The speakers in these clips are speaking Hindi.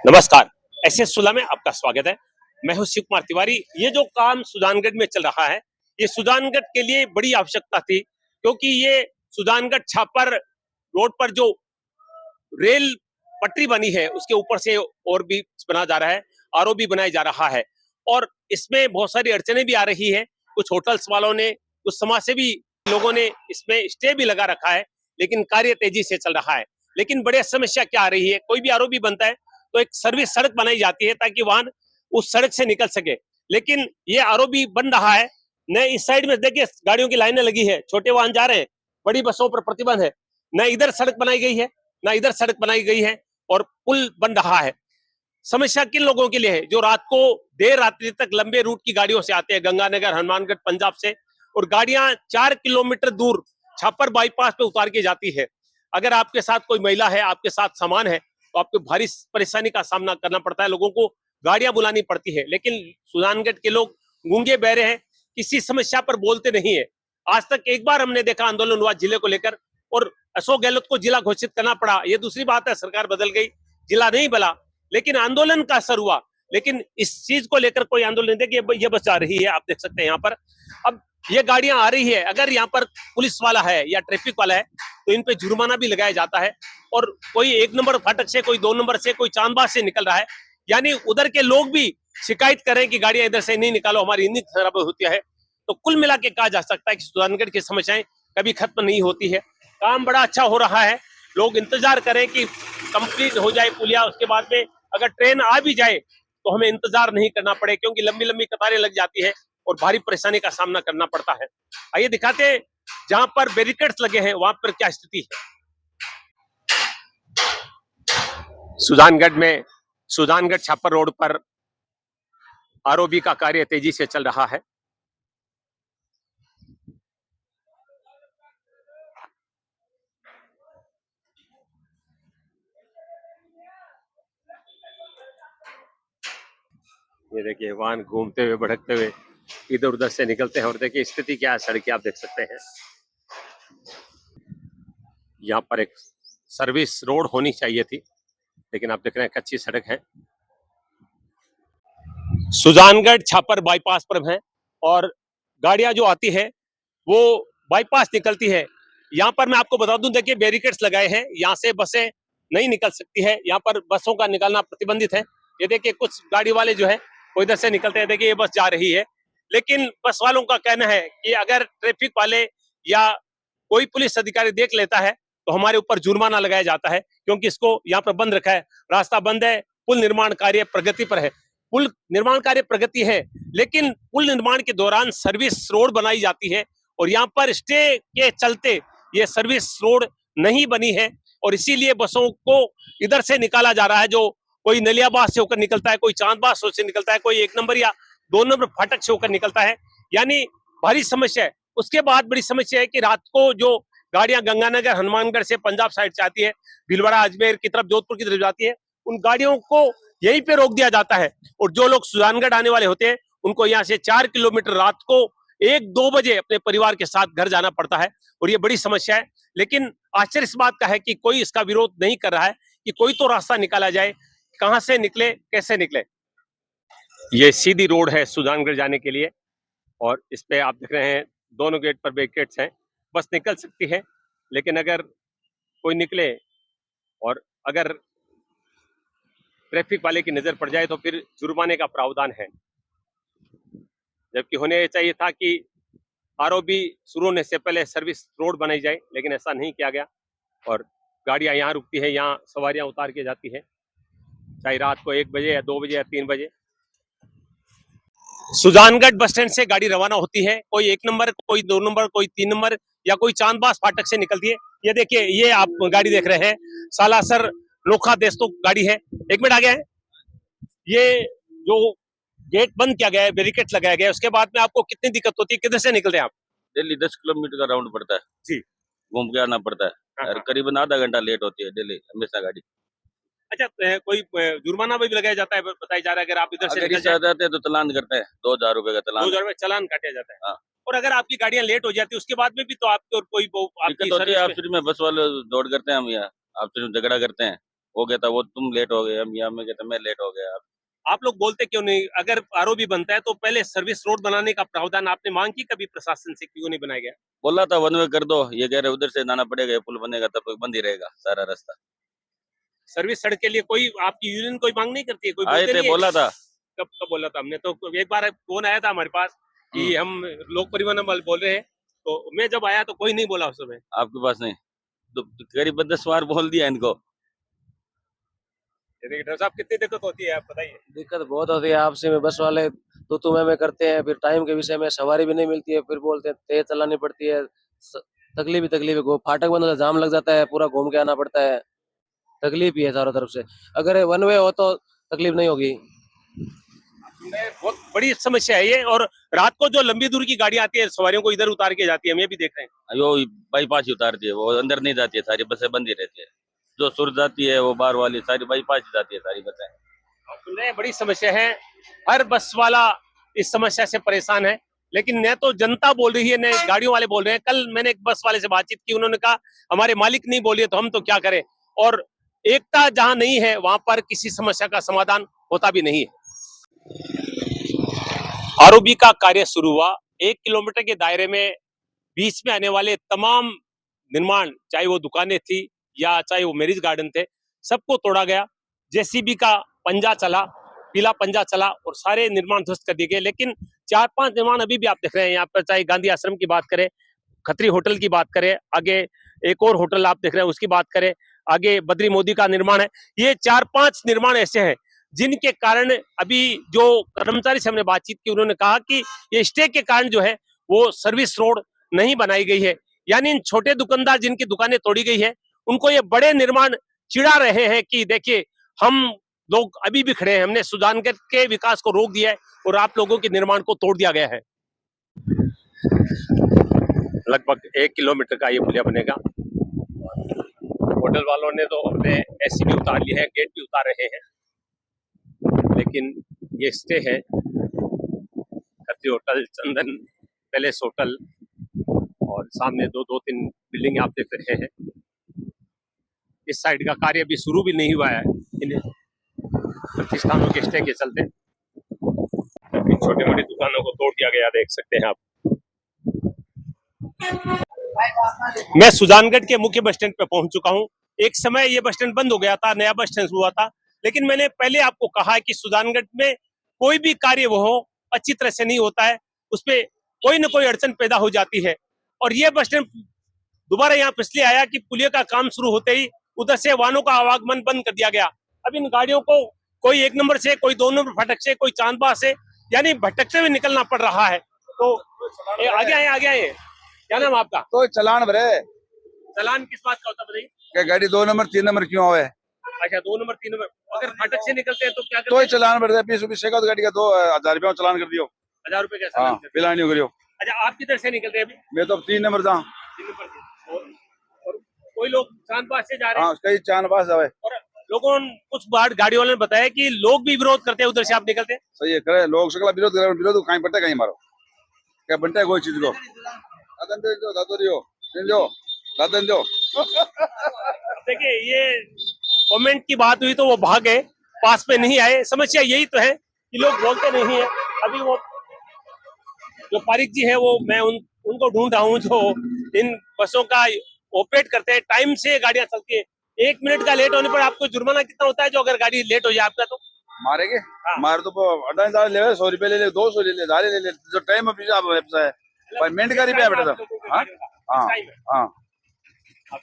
नमस्कार। एसएस सुला में आपका स्वागत है। मैं हूं शिव कुमार तिवारी। ये जो काम सुजानगढ़ में चल रहा है, ये सुजानगढ़ के लिए बड़ी आवश्यकता थी, क्योंकि ये सुजानगढ़ छापर रोड पर जो रेल पटरी बनी है, उसके ऊपर से और भी बना जा रहा है, आरओबी बनाया जा रहा है और इसमें बहुत सारी अड़चनें भी आ रही है। कुछ होटल्स वालों ने, कुछ समाजसेवी लोगों ने इसमें स्टे भी लगा रखा है, लेकिन कार्य तेजी से चल रहा है। लेकिन बड़ी समस्या क्या आ रही है, कोई भी आरओबी बनता है तो एक सर्विस सड़क बनाई जाती है ताकि वाहन उस सड़क से निकल सके। लेकिन ये आरओबी बन रहा है, न इस साइड में देखिए गाड़ियों की लाइनें लगी है, छोटे वाहन जा रहे हैं, बड़ी बसों पर प्रतिबंध है। न इधर सड़क बनाई गई है, ना इधर सड़क बनाई गई है और पुल बन रहा है। समस्या किन लोगों के लिए है, जो रात को देर रात्रि तक लंबे रूट की गाड़ियों से आते हैं, गंगानगर हनुमानगढ़ पंजाब से, और गाड़ियां 4 किलोमीटर दूर छापर बाईपास पे उतार के जाती है। अगर आपके साथ कोई महिला है, आपके साथ सामान है, तो आपको भारी परेशानी का सामना करना पड़ता है, लोगों को गाड़ियां बुलानी पड़ती है। लेकिन सुजानगढ़ के लोग गूंगे बहरे हैं, किसी समस्या पर बोलते नहीं है। आज तक एक बार हमने देखा आंदोलन हुआ जिले को लेकर और अशोक गहलोत को जिला घोषित करना पड़ा। ये दूसरी बात है, सरकार बदल गई, जिला नहीं बना, लेकिन आंदोलन का असर हुआ। लेकिन इस चीज को लेकर कोई आंदोलन नहीं देखिए, ये बस जा रही है, आप देख सकते हैं यहाँ पर। अब ये गाड़ियां आ रही है, अगर यहाँ पर पुलिस वाला है या ट्रैफिक वाला है तो इन पे जुर्माना भी लगाया जाता है। और कोई 1 नंबर फाटक से, कोई 2 नंबर से, कोई चांदबाग से निकल रहा है, यानी उधर के लोग भी शिकायत करें कि गाड़ियां इधर से नहीं निकालो, हमारी इंजन खराब होती है। तो कुल मिला के कहा जा सकता है कि सुजानगढ़ की समस्याएं कभी खत्म नहीं होती है। काम बड़ा अच्छा हो रहा है, लोग इंतजार करें कि कंप्लीट हो जाए पुलिया, उसके बाद में अगर ट्रेन आ भी जाए तो हमें इंतजार नहीं करना पड़े, क्योंकि लंबी लंबी कतारें लग जाती है और भारी परेशानी का सामना करना पड़ता है। आइए दिखाते हैं जहां पर बैरिकेड्स लगे हैं वहां पर क्या स्थिति है। सुजानगढ़ में सुजानगढ़ छापर रोड पर आरओबी का कार्य तेजी से चल रहा है। ये देखिए वाहन घूमते हुए, भड़कते हुए इधर उधर से निकलते हैं और देखिए स्थिति क्या है सड़क की, आप देख सकते हैं। यहाँ पर एक सर्विस रोड होनी चाहिए थी, लेकिन आप देख रहे हैं कच्ची सड़क है। सुजानगढ़ छापर बाईपास पर है और गाड़ियां जो आती है वो बाईपास निकलती है। यहाँ पर मैं आपको बता दूं, देखिए बैरिकेड्स लगाए हैं, यहाँ से बसें नहीं निकल सकती है, यहाँ पर बसों का निकलना प्रतिबंधित है। ये देखिए कुछ गाड़ी वाले जो है वो इधर से निकलते हैं, देखिए ये बस जा रही है। लेकिन बस वालों का कहना है कि अगर ट्रैफिक वाले या कोई पुलिस अधिकारी देख लेता है तो हमारे ऊपर जुर्माना लगाया जाता है, क्योंकि इसको यहाँ पर बंद रखा है, रास्ता बंद है, पुल निर्माण कार्य प्रगति पर है। पुल निर्माण कार्य प्रगति है, लेकिन पुल निर्माण के दौरान सर्विस रोड बनाई जाती है और यहाँ पर स्टे के चलते ये सर्विस रोड नहीं बनी है और इसीलिए बसों को इधर से निकाला जा रहा है। जो कोई नलियाबाग से होकर निकलता है, कोई चांदबाग से निकलता है, कोई 1 नंबर या 2 नंबर फाटक से होकर निकलता है, यानी भारी समस्या है। उसके बाद बड़ी समस्या है कि रात को जो गाड़ियां गंगानगर हनुमानगढ़ से पंजाब साइड से आती है, भीलवाड़ा अजमेर की तरफ, जोधपुर की तरफ जाती है, उन गाड़ियों को यहीं पे रोक दिया जाता है और जो लोग सुजानगढ़ आने वाले होते हैं उनको यहाँ से 4 किलोमीटर रात को 1-2 बजे अपने परिवार के साथ घर जाना पड़ता है और ये बड़ी समस्या है। लेकिन आश्चर्य इस बात का है कि कोई इसका विरोध नहीं कर रहा है कि कोई तो रास्ता निकाला जाए, कहां से निकले, कैसे निकले। ये सीधी रोड है सुजानगढ़ जाने के लिए और इस पे आप देख रहे हैं दोनों गेट पर बैरिकेड्स हैं, बस निकल सकती है, लेकिन अगर कोई निकले और अगर ट्रैफिक वाले की नजर पड़ जाए तो फिर जुर्माने का प्रावधान है। जबकि होने चाहिए था कि आरओबी शुरू होने से पहले सर्विस रोड बनाई जाए, लेकिन ऐसा नहीं किया गया और गाड़ियां यहाँ रुकती है, यहाँ सवारियां उतार के जाती है, चाहे रात को 1 बजे या 2 बजे या 3 बजे। सुजानगढ़ बस स्टैंड से गाड़ी रवाना होती है, कोई 1 नंबर, कोई 2 नंबर, कोई 3 नंबर या कोई चांदबाग फाटक से निकलती है। ये देखिए, ये आप गाड़ी देख रहे हैं, सालासर लोखा देस्तों गाड़ी है। 1 मिनट आ गया है। ये जो गेट बंद किया गया है, बैरिकेड लगाया गया है, उसके बाद में आपको कितनी दिक्कत होती है, किधर से निकलते हैं आप? डेली 10 किलोमीटर का राउंड पड़ता है जी, घूम के आना पड़ता है हाँ, और हाँ। करीबन आधा घंटा लेट होती है डेली हमेशा गाड़ी। अच्छा, कोई जुर्माना भी लगाया जाता है, बताया जा रहा है अगर आप इधर से अगर निकल इससे जाए आ जाते हैं तो चालान करते हैं, 2000 रुपए का चालान है। 2000 में चालान काटा जाता है। हाँ। और अगर आपकी गाड़ियां लेट हो जाती है उसके बाद में भी तो आपको कोई दिक्कत आपकी होती है, सर्विस में आपस में बस वाले दौड़ करते हैं, हम यहाँ आपस में झगड़ा करते हैं, वो कहता वो तुम लेट हो गए, हम यहाँ में कहता मैं लेट हो गया। आप लोग बोलते क्यों नहीं? अगर आरओबी बनता है तो पहले सर्विस रोड बनाने का प्रावधान आपने मांग की कभी प्रशासन से, क्यों नहीं बनाया गया? बोला था वन वे कर दो, ये कह रहे उधर से जाना पड़ेगा, ये पुल बनेगा तब तक बंद ही रहेगा सारा रास्ता। सर्विस सड़क के लिए कोई आपकी यूनियन कोई मांग नहीं करती है? कोई आए बोलते थे, नहीं है? बोला था। कब कब बोला था? हमने तो एक बार फोन आया था हमारे पास कि हम लोक परिवहन वाले बोल रहे हैं, तो मैं जब आया तो कोई नहीं बोला उस समय। आपके पास नहीं तो करीब 10 बार बोल दिया इनको। देखिए डॉक्टर साहब, कितनी दिक्कत होती है आप बताइए। दिक्कत बहुत होती है, आपसी में बस वाले तो तुम्हें में करते हैं, फिर टाइम के विषय में सवारी भी नहीं मिलती है, फिर बोलते हैं तेज चलानी पड़ती है। तकलीफ ही तकलीफ है, फाटक बंद होता है, जाम लग जाता है, पूरा घूम के आना पड़ता है। तकलीफ ही है चारों तरफ से। अगर वन वे हो तो तकलीफ नहीं होगी। बहुत बड़ी समस्या है ये। और रात को जो लंबी दूर की गाड़ी आती है, सवारियों को इधर उतार के जाती है, हम ये भी देख रहे हैं। यो बाईपास ही उतारती है, वो अंदर नहीं जाती है, सारी बसें बंद ही रहती है। जो सुर जाती है वो बाहर वाली सारी बाईपास ही जाती है सारी बसें। आप सुन रहे हैं, बड़ी समस्या है। हर बस वाला इस समस्या से परेशान है, लेकिन न तो जनता बोल रही है न गाड़ियों वाले बोल रहे हैं। कल मैंने एक बस वाले से बातचीत की, उन्होंने कहा हमारे मालिक नहीं बोलिए तो हम तो क्या करें। और एकता जहां नहीं है वहां पर किसी समस्या का समाधान होता भी नहीं है। आरओबी का कार्य शुरू हुआ, 1 किलोमीटर के दायरे में बीच में आने वाले तमाम निर्माण, चाहे वो दुकानें थी या चाहे वो मैरिज गार्डन थे, सबको तोड़ा गया। जेसीबी का पंजा चला, पीला पंजा चला और सारे निर्माण ध्वस्त कर दिए गए। लेकिन 4-5 निर्माण अभी भी आप देख रहे हैं यहाँ पर, चाहे गांधी आश्रम की बात करें, खत्री होटल की बात करें, आगे एक और होटल आप देख रहे हैं उसकी बात करें, आगे बद्री मोदी का निर्माण है। ये 4-5 निर्माण ऐसे हैं जिनके कारण अभी जो कर्मचारी से हमने बातचीत की, उन्होंने कहा कि ये स्टे के कारण जो है वो सर्विस रोड नहीं बनाई गई है। यानी इन छोटे दुकानदार जिनकी दुकानें तोड़ी गई है, उनको ये बड़े निर्माण चिढ़ा रहे हैं कि देखिए हम लोग अभी भी खड़े हैं, हमने सुजानगढ़ के विकास को रोक दिया है और आप लोगों के निर्माण को तोड़ दिया गया है। लगभग 1 किलोमीटर का ये पुलिया बनेगा। होटल वालों ने तो अपने एसी भी उतार लिए हैं, गेट भी उतार रहे हैं, लेकिन ये स्टे है। खत्री होटल, चंदन पैलेस होटल और सामने दो तीन बिल्डिंग आप देख रहे हैं। इस साइड का कार्य भी शुरू भी नहीं हुआ है इन प्रतिष्ठानों के स्टे के चलते। छोटी मोटी दुकानों को तोड़ दिया गया, देख सकते हैं आप। मैं सुजानगढ़ के मुख्य बस स्टैंड पे पहुंच चुका हूं। एक समय ये बस स्टैंड बंद हो गया था, नया बस स्टैंड हुआ था, लेकिन मैंने पहले आपको कहा है कि सुजानगढ़ में कोई भी कार्य वो हो अच्छी तरह से नहीं होता है, उसपे कोई न कोई अड़चन पैदा हो जाती है। और ये बस स्टैंड दोबारा यहाँ इसलिए आया कि पुलिया का काम शुरू होते ही उधर से वाहनों का आवागमन बंद कर दिया गया। अब इन गाड़ियों को कोई 1 नंबर से, कोई 2 नंबर फाटक से, कोई चांदबाग से, यानी भटकते हुए निकलना पड़ रहा है। तो आगे आए। क्या नाम आपका? तो चलान भरे। चालान किस बात का होता बताइए? क्या गाड़ी 2 नंबर 3 नंबर क्यों आवे? अच्छा, 2 नंबर 3 नंबर अगर फाटक से निकलते हैं तो क्या करते तो हैं? चलान भर दे 20 रुपये का, तो गाड़ी का 2000 रुपया चलान कर दियो। 1000 रुपए का हाँ, चालान करते हैं। पिलानी हो करियो। अच्छा, आप किधर से निकलते हैं अभी? मैं तो 3 नंबर था। 3 नंबर से। और कोई लोग चांदबाग से जा रहे हैं। हाँ, कई चांद पास जावे। और लोगों कुछ गाड़ी वालों ने बताया कि लोग भी विरोध करते हैं उधर से आप निकलते हैं। सही है, करे लोग सकला विरोध करे, विरोध कहीं पड़ता कहीं मारो। क्या बनता है कोई चीज को? दादन दो, दादन दो। देखिए, ये कमेंट की बात हुई तो वो भाग गए, पास में नहीं आए। समस्या यही तो है कि लोग बोलते नहीं है। अभी वो जो पारिक जी है वो मैं उनको ढूंढ रहा हूँ जो इन बसों का ऑपरेट करते हैं। टाइम से गाड़ियां चलती है, 1 मिनट का लेट होने पर आपको जुर्माना कितना होता है जो अगर गाड़ी लेट हो जाए आपका? तो मारेंगे। हाँ। मार तो अड्डा ले 100 रुपये ले ले, 200 ले ले, 1000 ले ले, जो टाइम अभी आप है पर मिनट का रुपया बेटा था। हाँ हाँ,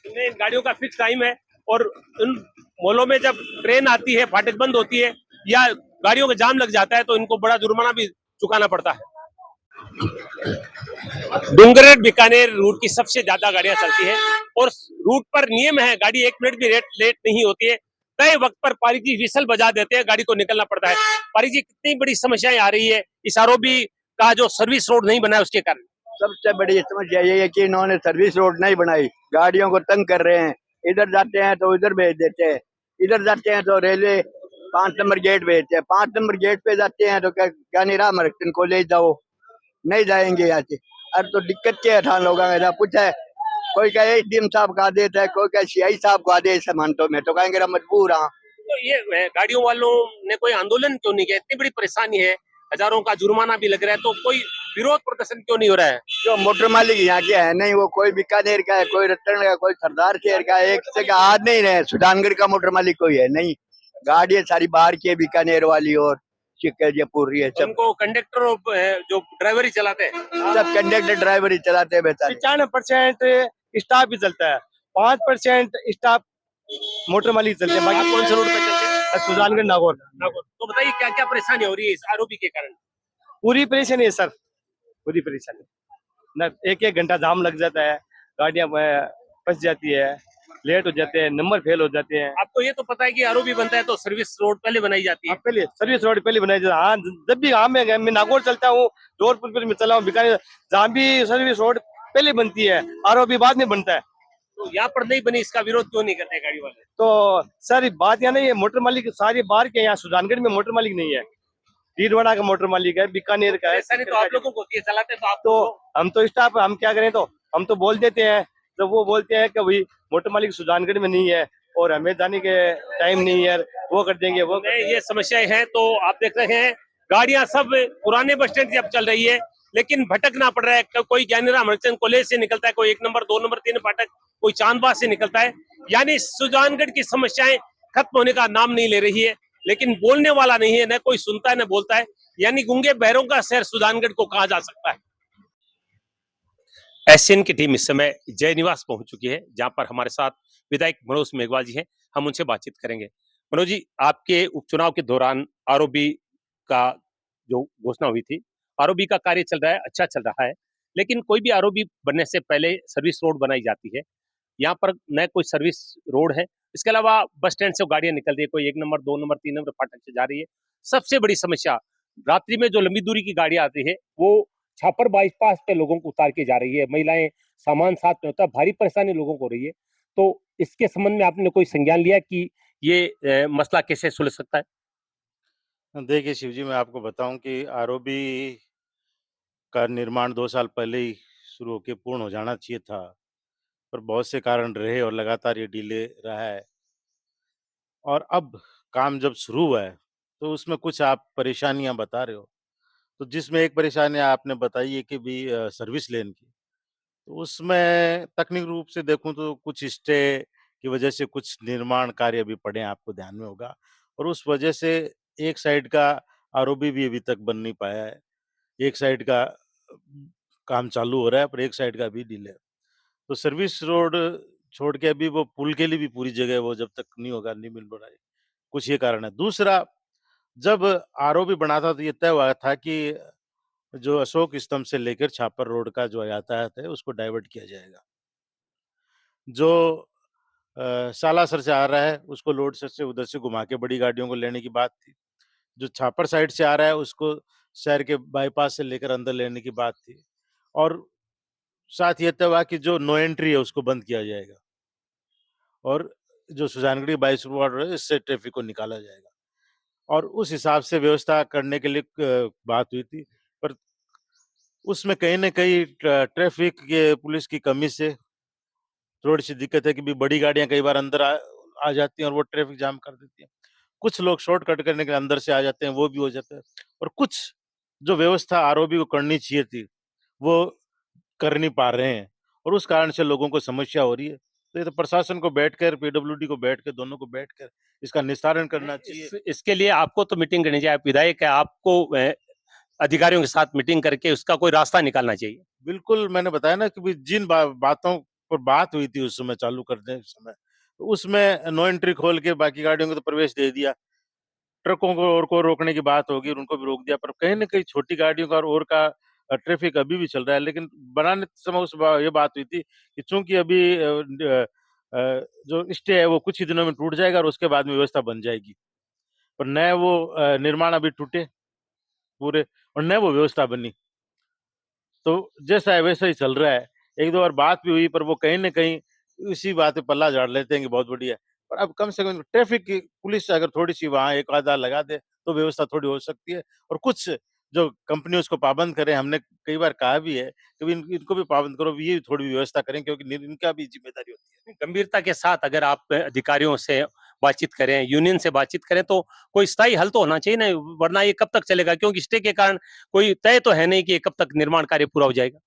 इन गाड़ियों का फिक्स टाइम है। और इन मॉलों में जब ट्रेन आती है, फाटक बंद होती है या गाड़ियों का जाम लग जाता है तो इनको बड़ा जुर्माना भी चुकाना पड़ता है। डूंगरगढ़ बीकानेर रूट की सबसे ज्यादा गाड़ियां चलती है और रूट पर नियम है, गाड़ी 1 मिनट भी लेट नहीं होती है। तय वक्त पर पारिक जी विसल बजा देते हैं, गाड़ी को निकलना पड़ता है। पारिक जी, कितनी बड़ी समस्याएं आ रही है इस आरओबी का जो सर्विस रोड नहीं बना है उसके कारण? सबसे बड़ी समस्या ये है कि इन्होंने सर्विस रोड नहीं बनाई, गाड़ियों को तंग कर रहे हैं। इधर जाते हैं तो इधर भेज देते हैं, इधर जाते हैं तो रेलवे 5 नंबर गेट भेजते हैं। 5 नंबर गेट पे जाते हैं तो क्या नहीं रहा मर इनको ले जाओ, नहीं जाएंगे यहाँ से। अरे तो दिक्कत क्या है? था लोग पूछा है कोई कहे एसडीएम साहब का आदेश है, कोई कहे सीआई साहब का आदेश है, मानतो मैं तो कहेंगे हम मजबूर हाँ। तो ये गाड़ियों वालों ने कोई आंदोलन क्यों नहीं किया? इतनी बड़ी परेशानी है, हजारों का जुर्माना भी लग रहा है, तो कोई विरोध प्रदर्शन क्यों नहीं हो रहा है? जो मोटर मालिक यहाँ के है नहीं, वो कोई बीकानेर का है, कोई रतन का, कोई सरदार शहर का है, एक जगह आ नहीं रहे। सुजानगढ़ का मोटर मालिक कोई है नहीं, गाड़ियाँ सारी बाहर की है, बीकानेर वाली और जयपुर ये सब उनको कंडक्टर और जो ड्राइवर ही चलाते हैं। सब कंडक्टर ड्राइवर ही चलाते हैं बेचारे। 95% स्टाफ भी चलता है, 5% स्टाफ मोटर मालिक चलते हैं। आप बाकी कौन से रोड पे चलते हैं? सुजानगढ़ नागौर तो बताइए क्या क्या परेशानी हो रही है इस आरोपी के कारण? पूरी परेशानी है सर, पूरी परेशानी न, एक एक घंटा जाम लग जाता है, गाड़ियां फंस जाती है, लेट हो जाते हैं, नंबर फेल हो जाते हैं। आपको ये तो पता है कि आरोपी बनता है तो सर्विस रोड पहले बनाई जाती है। आप पहले सर्विस रोड पहले बनाई जाती है। हाँ, जब भी मैं नागौर चलता हूँ, जोधपुर में चला हूँ, बीकानेर, जहाँ भी सर्विस रोड पहले बनती है, आरोपी बाद में बनता है। तो यहाँ पर नहीं बनी, इसका विरोध क्यों नहीं करते गाड़ी वाले? तो सर बात यहाँ नहीं है, मोटर मालिक सारे बाहर के, यहाँ सुजानगढ़ में मोटर मालिक नहीं है, डीडवाड़ा का मोटर मालिक है, बीकानेर का है। परेशानी तो आप लोगों को होती है, चलाते तो आप तो हम तो स्टाफ, हम क्या करें, तो हम तो बोल देते हैं, जब वो बोलते हैं कि भाई मोटर मालिक सुजानगढ़ में नहीं है और हमें जाने के टाइम नहीं है, वो कर देंगे वो कर देंगे। ये समस्याएं हैं। तो आप देख रहे हैं गाड़ियां सब पुराने बस स्टैंड से अब चल रही है, लेकिन भटकना पड़ रहा है। कोई ज्ञानीराम हरिचंद कॉलेज से निकलता है, कोई 1 नंबर 2 नंबर 3 फाटक, कोई चांदबाग से निकलता है। यानी सुजानगढ़ की समस्याएं खत्म होने का नाम नहीं ले रही है, लेकिन बोलने वाला नहीं है, न कोई सुनता है न बोलता है। यानी गूंगे बहरों का शहर सुजानगढ़ को कहा जा सकता है। एसएन की टीम इस समय जय निवास पहुंच चुकी है, जहां पर हमारे साथ विधायक मनोज मेघवाल जी हैं। हम उनसे बातचीत करेंगे। मनोज जी, आपके उपचुनाव के दौरान आरओबी का जो घोषणा हुई थी, आरओबी का कार्य चल रहा है, अच्छा चल रहा है, लेकिन कोई भी आरओबी बनने से पहले सर्विस रोड बनाई जाती है। यहाँ पर न कोई सर्विस रोड है, इसके अलावा बस स्टैंड से गाड़ियां निकल रही है, कोई 1 नंबर 2 नंबर 3 नंबर फाटक से जा रही है। सबसे बड़ी समस्या रात्रि में जो लंबी दूरी की गाड़ियां आती है, वो छापर बाईपास पे लोगों को उतार के जा रही है। महिलाएं, सामान साथ में होता है, भारी परेशानी लोगों को हो रही है। तो इसके संबंध में आपने कोई संज्ञान लिया कि ये मसला कैसे सुलझ सकता है? देखिए शिव जी, मैं आपको बताऊं कि आरओबी का निर्माण 2 साल पहले ही शुरू होके पूर्ण हो जाना चाहिए था, पर बहुत से कारण रहे और लगातार ये डिले रहा है। और अब काम जब शुरू हुआ है, तो उसमें कुछ आप परेशानियां बता रहे हो। तो जिसमें एक परेशानी आपने बताई है कि भी सर्विस लेन की, तो उसमें तकनीक रूप से देखूं तो कुछ स्टे की वजह से कुछ निर्माण कार्य अभी पड़े हैं, आपको ध्यान में होगा, और उस वजह से एक साइड का आरओबी भी अभी तक बन नहीं पाया है। एक साइड का काम चालू हो रहा है, पर एक साइड का अभी डिले है। तो सर्विस रोड छोड़ के अभी वो पुल के लिए भी पूरी जगह वो जब तक नहीं होगा, नहीं मिल रहा है। कुछ ये कारण है। दूसरा, जब आरओबी बना था तो ये तय हुआ था कि जो अशोक स्तंभ से लेकर छापर रोड का जो यातायात है उसको डाइवर्ट किया जाएगा। जो सालासर से आ रहा है उसको लोड से उधर से घुमा के बड़ी गाड़ियों को लेने की बात थी। जो छापर साइड से आ रहा है उसको शहर के बाईपास से लेकर अंदर लेने की बात थी। और साथ ये तय हुआ कि जो नो एंट्री है उसको बंद किया जाएगा और जो सुजानगढ़ी बाईस रोड है इससे ट्रैफिक को निकाला जाएगा। और उस हिसाब से व्यवस्था करने के लिए बात हुई थी, पर उसमें कहीं न कहीं ट्रैफिक के पुलिस की कमी से थोड़ी-सी दिक्कत है कि भी बड़ी गाड़ियाँ कई बार अंदर आ जाती हैं और वो ट्रैफिक जाम कर देती हैं। कुछ लोग शॉर्टकट करने के लिए अंदर से आ जाते हैं, वो भी हो जाता है। और कुछ जो व्यवस्था आरओबी को करनी चाहिए थी, वो कर नहीं पा रहे हैं और उस कारण से लोगों को समस्या हो रही है। तो ये तो प्रशासन को बैठकर, पीडब्ल्यूडी को बैठकर, दोनों को बैठकर इसका निस्तारण करना चाहिए। इसके लिए आपको तो मीटिंग करनी चाहिए, आप विधायक है, आपको अधिकारियों के साथ मीटिंग करके उसका कोई रास्ता निकालना चाहिए। बिल्कुल, मैंने बताया ना कि भी जिन बातों पर बात हुई थी उस समय चालू करने समय, तो उसमें नो एंट्री खोल के बाकी गाड़ियों को तो प्रवेश दे दिया। ट्रकों को रोकने की बात होगी, उनको भी रोक दिया, पर कहीं न कहीं छोटी गाड़ियों का और का ट्रैफिक अभी भी चल रहा है। लेकिन बनाने समय ये बात हुई थी कि चूँकि अभी जो स्टे है वो कुछ ही दिनों में टूट जाएगा और उसके बाद में व्यवस्था बन जाएगी। पर न वो निर्माण अभी टूटे पूरे और न वो व्यवस्था बनी। तो जैसा है वैसा ही चल रहा है। 1-2 बार बात भी हुई, पर वो कहीं न कहीं इसी बात पे पल्ला झाड़ लेते हैं कि बहुत बढ़िया है। पर अब कम से कम ट्रैफिक की पुलिस अगर थोड़ी-सी वहाँ 1 आधा लगा दे, तो व्यवस्था थोड़ी हो सकती है। और कुछ जो कंपनी उसको पाबंद करे, हमने कई बार कहा भी है कि इनको भी पाबंद करो, ये थोड़ी व्यवस्था करें क्योंकि इनका भी जिम्मेदारी होती है। गंभीरता के साथ अगर आप अधिकारियों से बातचीत करें, यूनियन से बातचीत करें, तो कोई स्थायी हल तो होना चाहिए ना, वरना ये कब तक चलेगा? क्योंकि स्टे के कारण कोई तय तो है नहीं कि ये कब तक निर्माण कार्य पूरा हो जाएगा।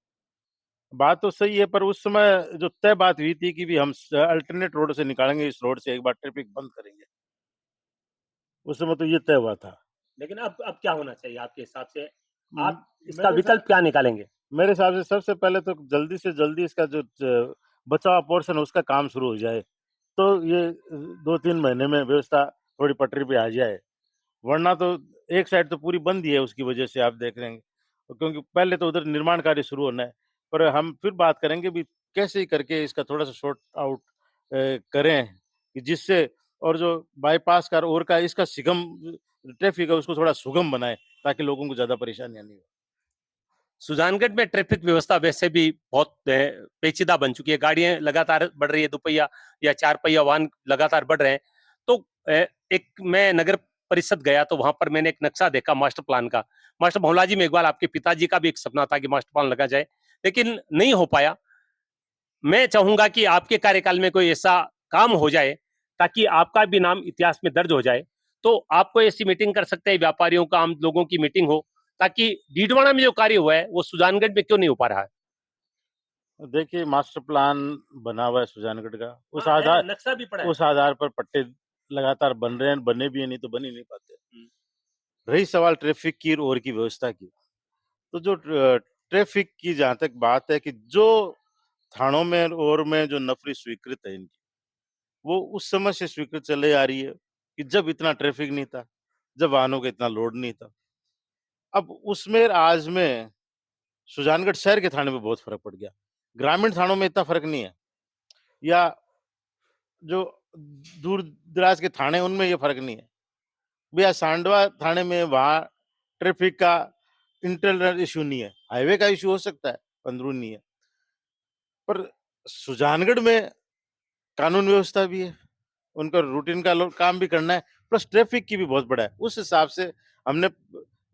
बात तो सही है, पर उस समय जो तय बात हुई थी कि भी हम अल्टरनेट रोड से निकालेंगे, इस रोड से एक बार ट्रैफिक बंद करेंगे, उस समय तो ये तय हुआ था। लेकिन अब क्या होना चाहिए आपके हिसाब से? म- आप इसका मेरे विकल्प क्या निकालेंगे? मेरे हिसाब से सबसे पहले तो जल्दी से जल्दी इसका जो बचा हुआ पोर्शन है उसका काम शुरू हो जाए, तो ये 2-3 महीने में व्यवस्था थोड़ी पटरी पे आ जाए। वरना तो एक साइड तो पूरी बंद ही है, उसकी वजह से आप देख रहे हैं, क्योंकि पहले तो उधर निर्माण कार्य शुरू होना है। पर हम फिर बात करेंगे भी कैसे करके इसका थोड़ा-सा सॉर्ट आउट करें कि जिससे और जो बाईपास का और का इसका ट्रैफिक है उसको थोड़ा सुगम बनाएँ, ताकि लोगों को ज़्यादा परेशानियाँ नहीं हो। सुजानगढ़ में ट्रैफिक व्यवस्था वैसे भी बहुत पेचीदा बन चुकी है। गाड़ियां लगातार बढ़ रही है, दुपहिया या चार पहिया वाहन लगातार बढ़ रहे हैं। तो एक मैं नगर परिषद गया तो वहां पर मैंने एक नक्शा देखा मास्टर प्लान का। मास्टर भोलाजी मेघवाल आपके पिताजी का भी एक सपना था कि मास्टर प्लान लगा जाए, लेकिन नहीं हो पाया। मैं चाहूंगा कि आपके कार्यकाल में कोई ऐसा काम हो जाए ताकि आपका भी नाम इतिहास में दर्ज हो जाए। तो आप कोई ऐसी मीटिंग कर सकते हैं, व्यापारियों का, आम लोगों की मीटिंग हो, ताकि डीडवाना में जो कार्य हुआ है वो सुजानगढ़ में क्यों नहीं हो पा रहा है? देखिए, मास्टर प्लान बना हुआ है सुजानगढ़ का, हाँ, है, नक्शा भी पड़ा है। उस आधार पर पट्टे लगातार बन रहे हैं, बने भी हैं, नहीं तो बन ही नहीं पाते। हम्म। रही सवाल ट्रैफिक की और की व्यवस्था की, तो जो ट्रैफिक की जहाँ तक बात है कि जो थानों में और में जो नफरी स्वीकृत है इनकी, वो उस समय से स्वीकृत चले आ रही है कि जब इतना ट्रैफिक नहीं था, जब वाहनों का इतना लोड नहीं था। अब उसमें आज में सुजानगढ़ शहर के थाने में बहुत फ़र्क पड़ गया। ग्रामीण थानों में इतना फ़र्क नहीं है, या जो दूर-दराज के थाने हैं उनमें ये फ़र्क नहीं है। भैया सांडवा थाने में वहाँ ट्रैफिक का इंटरनल इश्यू नहीं है, हाईवे का इश्यू हो सकता है, अंदरूनी है। पर सुजानगढ़ में कानून व्यवस्था भी है, उनका रूटीन का काम भी करना है, प्लस ट्रैफिक की भी बहुत बड़ा है। उस हिसाब से हमने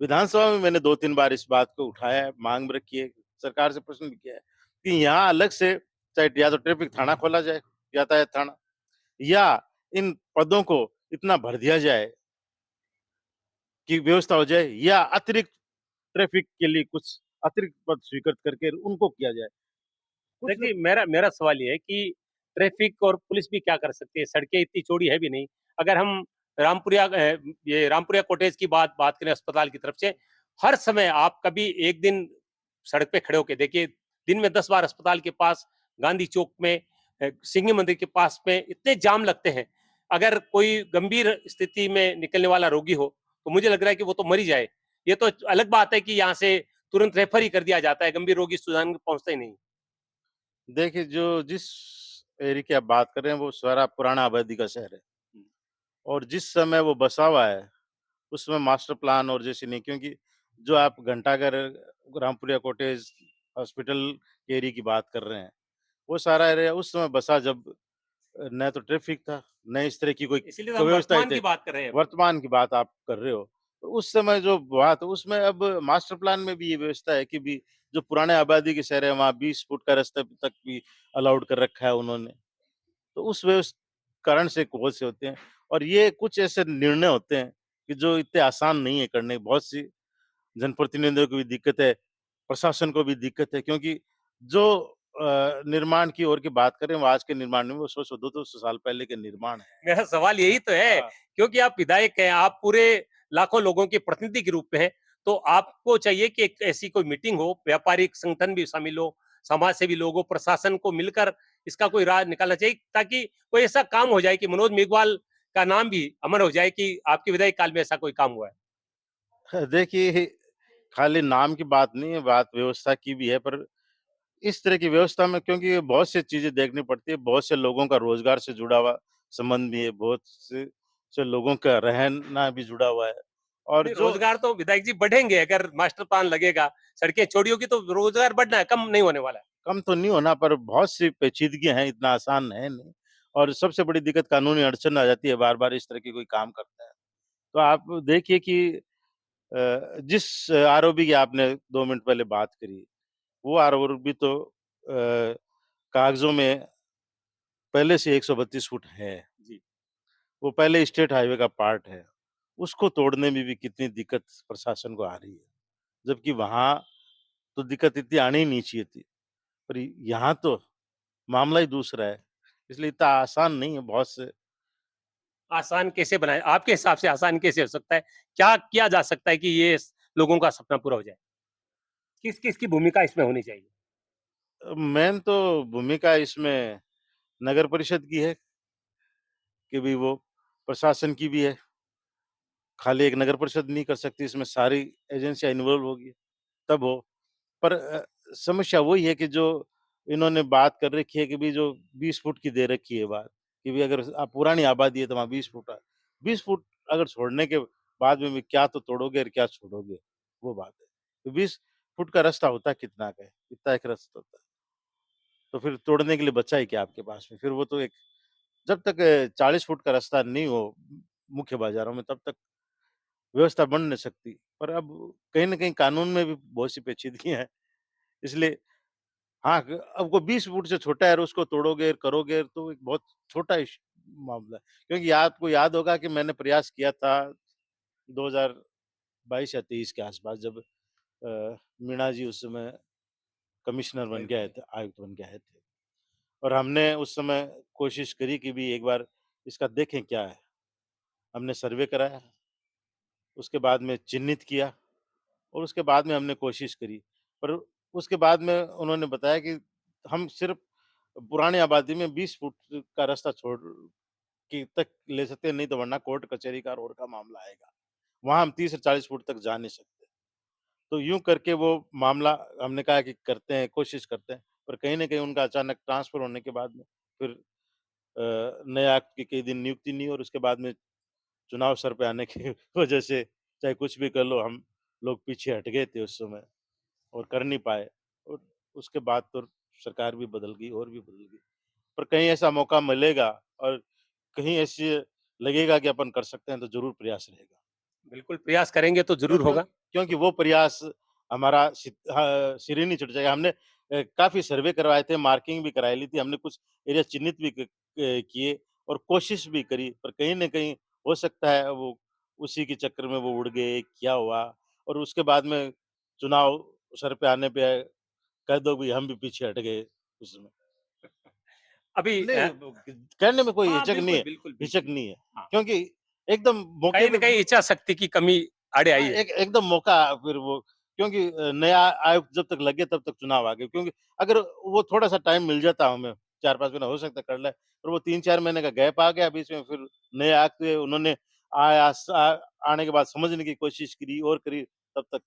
विधानसभा में मैंने 2-3 बार इस बात को उठाया है, मांग भी रखी है, सरकार से प्रश्न भी किया है कि यहाँ अलग से चाहे या तो ट्रैफिक थाना खोला जाए, यातायात थाना, या इन पदों को इतना भर दिया जाए की व्यवस्था हो जाए, या अतिरिक्त ट्रैफिक के लिए कुछ अतिरिक्त पद स्वीकृत करके उनको किया जाए। कुछ देखिए, मेरा मेरा सवाल ये है कि ट्रैफिक और पुलिस भी क्या कर सकती है? सड़कें इतनी चौड़ी है भी नहीं। अगर हम ये रामपुरिया कॉटेज की बात बात करें अस्पताल की तरफ से, हर समय आप कभी एक दिन सड़क पे खड़े होके देखिए, दिन में 10 बार अस्पताल के पास, गांधी चौक में, सिंह मंदिर के पास में इतने जाम लगते हैं। अगर कोई गंभीर स्थिति में निकलने वाला रोगी हो, तो मुझे लग रहा है कि वो तो मर ही जाए। ये तो अलग बात है कि यहाँ से तुरंत रेफर ही कर दिया जाता है, गंभीर रोगी सुजानगढ़ पहुँचता ही नहीं। देखिए, जो जिस एरिया की आप बात कर रहे हैं, वो सारा पुराना आबादी का शहर है, और जिस समय वो बसा हुआ है, उस समय मास्टर प्लान और जैसे नहीं, क्योंकि जो आप घंटाघर, रामपुरिया कॉटेज, हॉस्पिटल एरिया की बात कर रहे हैं, वो सारा एरिया उस समय बसा जब न तो ट्रैफिक था, न इस तरह की कोई इसीलिए तो हम व्यवस्थाएँ वर्तमान थे। की बात कर रहे हैं। वर्तमान की बात आप कर रहे हो। तो उस समय जो बात उसमें अब मास्टर प्लान में भी ये व्यवस्था है कि भी जो पुराने आबादी के शहर है, वहाँ 20 फुट का रास्ता तक भी अलाउड कर रखा है उन्होंने। तो उस कारण से बहुत से होते हैं, और ये कुछ ऐसे निर्णय होते हैं कि जो इतने आसान नहीं है करने। बहुत सी जनप्रतिनिधियों को भी दिक्कत है, प्रशासन को भी दिक्कत है, क्योंकि जो निर्माण की ओर की बात करें, वो आज के निर्माण में वो 100-100 200 साल पहले के निर्माण है। मेरा सवाल यही तो है, हाँ। क्योंकि आप विधायक हैं, आप पूरे लाखों लोगों के प्रतिनिधि के रूप में हैं, तो आपको चाहिए कि एक ऐसी कोई मीटिंग हो, व्यापारिक संगठन भी शामिल हो, समाज सेवी लोग हो, प्रशासन को मिलकर इसका कोई राह निकालना चाहिए, ताकि कोई ऐसा काम हो जाए कि मनोज मेघवाल का नाम भी अमर हो जाए कि आपके विधायक काल में ऐसा कोई काम हुआ है। देखिए, खाली नाम की बात नहीं है, बात व्यवस्था की भी है, पर इस तरह की व्यवस्था में क्योंकि बहुत सी चीज़ें देखनी पड़ती है, बहुत से लोगों का रोज़गार से जुड़ा हुआ संबंध भी है, बहुत से लोगों का रहना भी जुड़ा हुआ है, और नहीं, जो रोजगार तो विधायक जी बढ़ेंगे अगर मास्टर प्लान लगेगा, सड़कें चौड़ी होगी तो रोजगार बढ़ना है, कम नहीं होने वाला है। कम तो नहीं होना, पर बहुत सी पेचीदगियाँ हैं, इतना आसान है नहीं, और सबसे बड़ी दिक्कत कानूनी अड़चन आ जाती है, बार-बार इस तरह की कोई काम करता है। तो आप देखिए कि जिस आरओबी की आपने 2 मिनट पहले बात करी, वो आरओबी तो कागज़ों में पहले से 132 फुट है। जी। वो पहले स्टेट हाईवे का पार्ट है। उसको तोड़ने में भी कितनी दिक्कत प्रशासन को आ रही है। जबकि वहाँ तो दिक्कत इतनी आनी ही नहीं चाहिए थी। पर यहाँ तो मामला ही दूसरा है। इसलिए इतना आसान नहीं है बहुत से आसान कैसे बनाए? आपके हिसाब से आसान कैसे हो सकता है? क्या किया जा सकता है कि ये लोगों का सपना पूरा हो जाए? किस-किस की भूमिका इसमें होनी चाहिए? मेन तो भूमिका इसमें नगर परिषद की है कि भई वो प्रशासन की भी है। खाली एक नगर परिषद नहीं कर सकती, इसमें सारी एजेंसियाँ इन्वॉल्व होगी, तब हो। पर समस्या वही है कि जो इन्होंने बात कर रखी है कि भई जो 20 फुट की दे रखी है बात, कि भई अगर पुरानी आबादी है तो वहाँ 20 फुट है। 20 फुट अगर छोड़ने के बाद में भी क्या तो तोड़ोगे और क्या छोड़ोगे, वो बात है। तो 20 फुट का रास्ता होता कितना का है? इतना एक रास्ता होता है। तो फिर तोड़ने के लिए बचा ही क्या आपके पास में? फिर वो तो एक जब तक 40 फुट का रास्ता नहीं हो मुख्य बाज़ारों में तब तक व्यवस्था बन नहीं सकती। पर अब कहीं न कहीं कानून में भी बहुत सी पेचीदगियाँ हैं। इसलिए हाँ, अब वो 20 फुट से छोटा है और उसको तोड़ोगे, करोगे तो एक बहुत छोटा इश मामला है। क्योंकि आपको याद होगा कि मैंने प्रयास किया था 2022 या 23 के आस-पास जब मीणा जी उस समय कमिश्नर बन के आए थे, आयुक्त बन के आए थे। और हमने उस समय कोशिश करी कि भी एक बार इसका देखें क्या है। हमने सर्वे कराया, उसके बाद में चिन्हित किया और उसके बाद में हमने कोशिश करी। पर उसके बाद में उन्होंने बताया कि हम सिर्फ़ पुरानी आबादी में 20 फुट का रास्ता छोड़ के तक ले सकते हैं, नहीं तो वरना कोर्ट कचहरी का रोड का मामला आएगा। वहाँ हम 30 से 40 फुट तक जा नहीं सकते। तो यूँ करके वो मामला हमने कहा कि करते हैं, कोशिश करते हैं, पर कहीं न कहीं उनका अचानक ट्रांसफ़र होने के बाद में फिर नए आयुक्त की कई दिन नियुक्ति नहीं और उसके बाद में चुनाव सर पे आने की वजह से चाहे कुछ भी कर लो, हम लोग पीछे हट गए थे उस समय और कर नहीं पाए और उसके बाद तो सरकार भी बदल गई और भी बदल गई। पर कहीं ऐसा मौका मिलेगा और कहीं ऐसे लगेगा कि अपन कर सकते हैं तो ज़रूर प्रयास रहेगा। बिल्कुल प्रयास करेंगे तो ज़रूर क्यों होगा। क्योंकि वो प्रयास हमारा सिर ही नहीं चढ़ जाएगा। हमने काफ़ी सर्वे करवाए थे, मार्किंग भी कराई ली थी, हमने कुछ एरिया चिन्हित भी किए और कोशिश भी करी, पर कहीं न कहीं हो सकता है वो उसी के चक्कर में वो उड़ गए, क्या हुआ और उसके बाद में चुनाव सर पे आने पे कह दो भई हम भी पीछे हट गए उसमें। अभी नहीं, कहने में कोई हाँ, हिचक नहीं बिल्कुल, है बिल्कुल, हिचक बिल्कुल। नहीं है, हाँ, क्योंकि एकदम मौके कहीं न पे कहीं इच्छा शक्ति की कमी आड़े आई हाँ, है। एकदम मौका फिर वो क्योंकि नया आयुक्त जब तक लगे तब तक चुनाव आ गए क्योंकि अगर वो थोड़ा-सा टाइम मिल जाता हमें 4-5 महीना हो सकता है कर ले, पर वो 3-4 महीने का गैप आ गया बीच में फिर नए आयुक्त हुए उन्होंने आने के बाद समझने की कोशिश करी और करी तब तक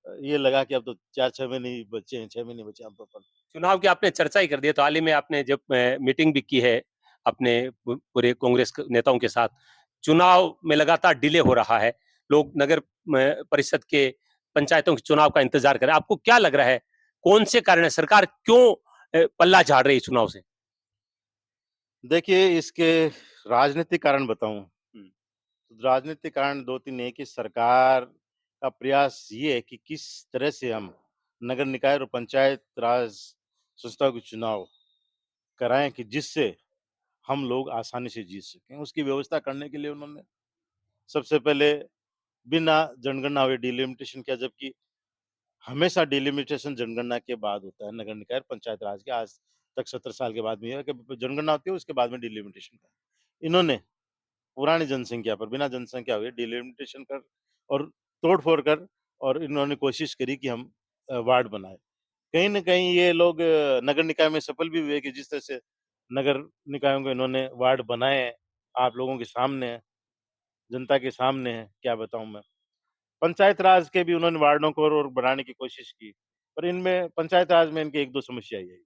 ये लगा कि अब तो 4-6 महीने ही बचे हैं, 6 महीने बचे हैं अब अपन चुनाव की आपने चर्चा ही कर दी है, तो हाल ही में आपने जब मीटिंग भी की है अपने पूरे कांग्रेस नेताओं के साथ, चुनाव में लगातार डिले हो रहा है। लोग नगर परिषद के पंचायतों के चुनाव का इंतजार कर रहे हैं। आपको क्या लग रहा है, कौन से कारण है, सरकार क्यों पल्ला झाड़ रही है चुनाव से? देखिए इसके राजनीतिक कारण बताऊँ राजनीतिक कारण 2-3 है कि सरकार का प्रयास ये है कि किस तरह से हम नगर निकाय और पंचायत राज संस्थाओं के चुनाव कराएँ कि जिससे हम लोग आसानी से जीत सकें। उसकी व्यवस्था करने के लिए उन्होंने सबसे पहले बिना जनगणना हुए डिलिमिटेशन किया जबकि हमेशा डिलिमिटेशन जनगणना के बाद होता है नगर निकाय और पंचायत राज के आज तक 70 साल के बाद में ये है कि जनगणना होती है उसके बाद में डिलिमिटेशन का। इन्होंने पुरानी जनसंख्या पर बिना जनसंख्या हुए डिलिमिटेशन कर और तोड़-फोड़ कर और इन्होंने कोशिश करी कि हम वार्ड बनाएँ। कहीं न कहीं ये लोग नगर निकाय में सफल भी हुए कि जिस तरह से नगर निकायों को इन्होंने वार्ड बनाए हैं, आप लोगों के सामने हैं, जनता के सामने हैं, क्या बताऊँ मैं। पंचायत राज के भी उन्होंने वार्डों को और बनाने की कोशिश की, पर इनमें पंचायत राज में इनकी 1-2 समस्याएँ आई।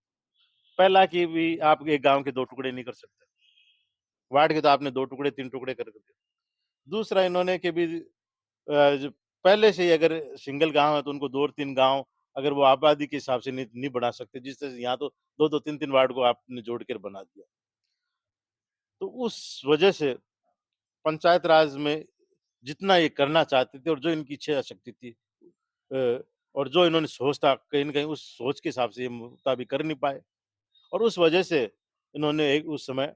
पहला कि भी आप एक गाँव के 2 टुकड़े नहीं कर सकते, वार्ड के तो आपने 2 टुकड़े, 3 टुकड़े कर दिए। दूसरा इन्होंने कि भी जो पहले से ही अगर सिंगल गाँव है तो उनको 2 और 3 गाँव अगर वो आबादी के हिसाब से नहीं बढ़ा सकते, जिस तरह से यहाँ तो 2-2 3-3 वार्ड को आपने जोड़ कर बना दिया। तो उस वजह से पंचायत राज में जितना ये करना चाहते थे और जो इनकी इच्छा शक्ति थी और जो इन्होंने सोच था कहीं न कहीं उस सोच के हिसाब से ये मुताबिक कर नहीं पाए और उस वजह से इन्होंने एक उस समय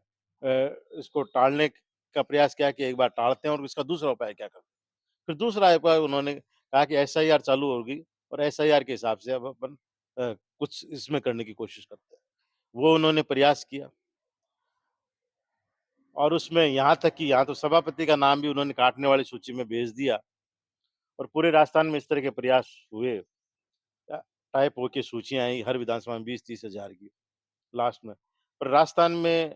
इसको टालने का प्रयास किया कि एक बार टालते हैं और इसका दूसरा उपाय क्या करें। फिर दूसरा उपाय उन्होंने कहा कि एसआईआर चालू होगी और एसआईआर के हिसाब से अब अपन कुछ इसमें करने की कोशिश करते हैं। वो उन्होंने प्रयास किया और उसमें यहाँ तक कि यहाँ तो सभापति का नाम भी उन्होंने काटने वाली सूची में भेज दिया और पूरे राजस्थान में इस तरह के प्रयास हुए। टाइप होके सूचियाँ आई हर विधानसभा में 20-30 हज़ार की लास्ट में। पर राजस्थान में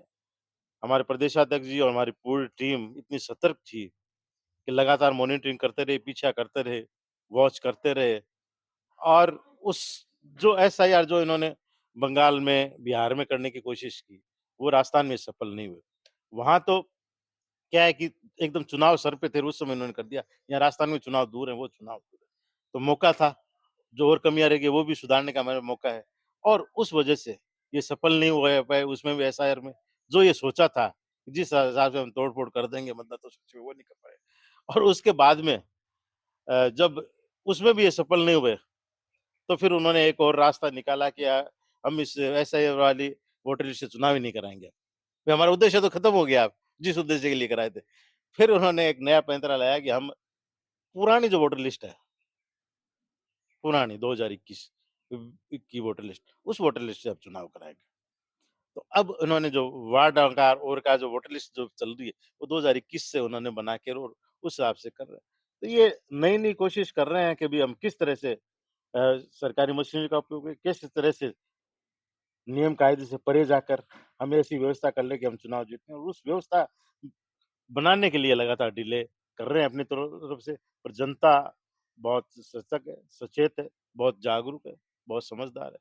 हमारे प्रदेशाध्यक्ष जी और हमारी पूरी टीम इतनी सतर्क थी कि लगातार मॉनिटरिंग करते रहे, पीछा करते रहे, वॉच करते रहे और उस जो एसआईआर जो इन्होंने बंगाल में, बिहार में करने की कोशिश की, वो राजस्थान में सफल नहीं हुए। वहाँ तो क्या है कि एकदम चुनाव सर पे थे, उस समय इन्होंने कर दिया। यहाँ राजस्थान में चुनाव दूर है, वो चुनाव दूर है। तो मौका था, जो और कमियाँ रह गई वो भी सुधारने का हमारा मौका है और उस वजह से ये सफल नहीं हुए पाए उसमें भी एसआईआर में। जो ये सोचा था, जिस हिसाब से हम तोड़-फोड़ कर देंगे मतलब तो सच में वो नहीं कर पाए। और उसके बाद में जब उसमें भी ये सफल नहीं हुए, तो फिर उन्होंने एक और रास्ता निकाला कि हम इस एसआईआर वाली वोटर लिस्ट से चुनाव ही नहीं कराएँगे। फिर हमारा उद्देश्य तो खत्म हो गया अब, जिस उद्देश्य के लिए कराए थे। फिर उन्होंने एक नया पैंतरा लाया कि हम पुरानी जो वोटर लिस्ट है, पुरानी 2021 की वोटर लिस्ट, उस वोटर लिस्ट से अब चुनाव कराएँगे। तो अब उन्होंने जो वार्ड और का जो वोटर लिस्ट जो चल रही है, वो 2021 से उन्होंने बना के और उस हिसाब से कर रहे हैं। तो ये नई-नई कोशिश कर रहे हैं कि भई हम किस तरह से सरकारी मशीनरी का उपयोग करें, किस तरह से नियम कायदे से परे जाकर हम ऐसी व्यवस्था कर लें कि हम चुनाव जीतें और उस व्यवस्था बनाने के लिए लगातार डिले कर रहे हैं अपनी तरफ से। पर जनता बहुत सजग है, सचेत है, बहुत जागरूक है, बहुत समझदार है।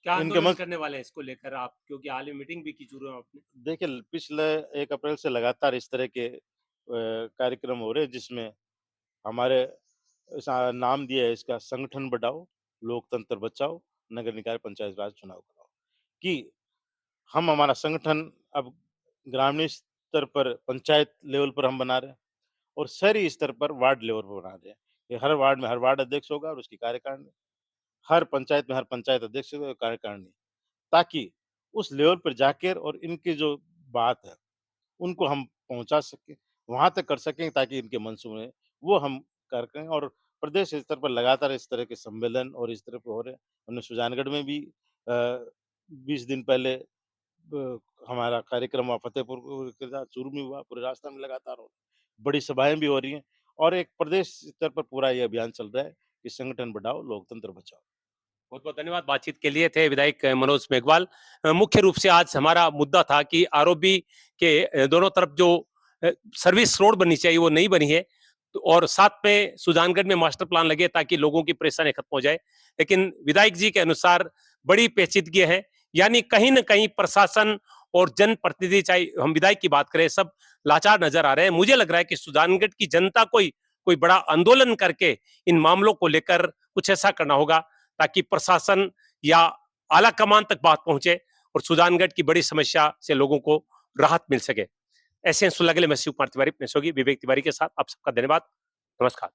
क्या इनके आंदोलन मन करने वाले हैं इसको लेकर आप, क्योंकि हाल में मीटिंग भी की शुरू है आपने? देखिए पिछले 1 अप्रैल से लगातार इस तरह के कार्यक्रम हो रहे हैं जिसमें हमारे नाम दिया है इसका संगठन बढ़ाओ, लोकतंत्र बचाओ, नगर निकाय पंचायत राज चुनाव कराओ। कि हम हमारा संगठन अब ग्रामीण स्तर पर पंचायत लेवल पर हम बना रहे हैं और शहरी स्तर पर वार्ड लेवल पर बना रहे हैं। कि हर वार्ड में हर वार्ड अध्यक्ष होगा और उसकी कार्यकारिणी, हर पंचायत में हर पंचायत अध्यक्ष होगा और कार्यकारिणी। ताकि उस लेवल पर जाकर और इनकी जो बात है उनको हम पहुँचा सकें, वहाँ तक कर सकें ताकि इनके मंसूबे वो हम कर पाएँ और प्रदेश स्तर पर लगातार इस तरह के सम्मेलन और इस तरह के हो रहे हैं। हमने सुजानगढ़ में भी 20 दिन पहले हमारा कार्यक्रम हुआ, फतेहपुर के साथ चूरू में हुआ, पूरे राजस्थान में लगातार हो रहा है। बड़ी सभाएँ भी हो रही हैं और एक प्रदेश स्तर पर पूरा ये अभियान चल रहा है कि संगठन बढ़ाओ, लोकतंत्र बचाओ। बहुत बहुत धन्यवाद। बातचीत के लिए थे विधायक मनोज मेघवाल। मुख्य रूप से आज हमारा मुद्दा था कि आरओबी के दोनों तरफ जो सर्विस रोड बननी चाहिए वो नहीं बनी है, तो और साथ में सुजानगढ़ में मास्टर प्लान लगे ताकि लोगों की परेशानी खत्म हो जाए। लेकिन विधायक जी के अनुसार बड़ी पेचीदगी है, यानी कहीं न कहीं प्रशासन और जनप्रतिनिधि, चाहे हम विधायक की बात करें, सब लाचार नजर आ रहे हैं। मुझे लग रहा है कि सुजानगढ़ की जनता को कोई बड़ा आंदोलन करके इन मामलों को लेकर कुछ ऐसा करना होगा ताकि प्रशासन या आला कमान तक बात पहुंचे और सुजानगढ़ की बड़ी समस्या से लोगों को राहत मिल सके। ऐसे सुलह के लिए मैं शिव कुमार तिवारी, अपने सहयोगी विवेक तिवारी के साथ आप सबका धन्यवाद। नमस्कार।